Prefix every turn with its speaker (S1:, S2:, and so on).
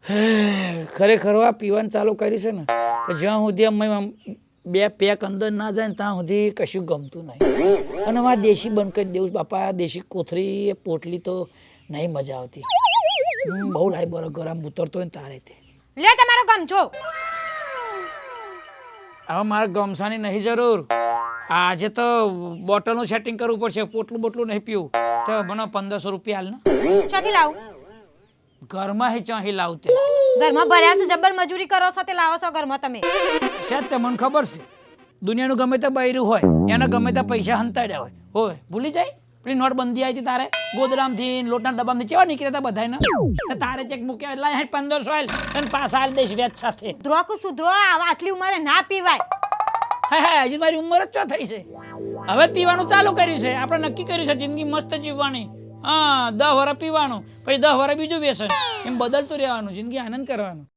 S1: ખરેખર આ પીવાનું ચાલુ કરી છે ને તો જ્યાં સુધી અમે બે પેક અંદર ના જાય ને ત્યાં સુધી કશું ગમતું નહીં. અને આ દેશી બંધ કરી દેવું બાપા. દેશી કોથળી પોટલી તો નહીં મજા આવતી. બહુ લાઈ બરો ગરમ ઉતરતો હોય ને તારે તે
S2: લે તમારો ગમછો.
S1: હવે મારે ગમસાની નહીં જરૂર. આજે તો બોટલનું સેટિંગ કરવું પડશે. પોટલું બોટલું નહીં પીવું તો મને 1500 રૂપિયા હાલ ને.
S2: ક્યાંથી લાવું?
S1: ઘરમાં હી ચાહી લાવતે.
S2: ઘરમાં ભર્યા છે જબર મજૂરી કરો છો તે લાવો છો ઘરમાં તમે.
S1: શાયદ તે મને ખબર છે દુનિયાનું ગમે તે બૈરું હોય એને ગમે તે પૈસા હંતાડ્યા હોય ભૂલી જાય. પેલી નોટબંધી આવી હતી તારે ગોદરામથી લોટના ડબ્બામાંથી કેવા નીકળ્યા હતા બધાને તો તારે ચેક મૂક્યા એટલે 1500 આલ અને પાછા હાલ દઈશ વ્યાજ સાથે.
S2: સુધરો કે સુધરો આટલી ઉંમરે ના પીવાય.
S1: હા હજી મારી ઉંમર જ થઈ છે. હવે પીવાનું ચાલુ કર્યું છે. આપણે નક્કી કર્યું છે જિંદગી મસ્ત જીવવાની. હા 10 વર્ષ પીવાનું પછી 10 વર્ષ બીજું વ્યસન એમ બદલતું રહેવાનું. જિંદગી આનંદ કરવાનું.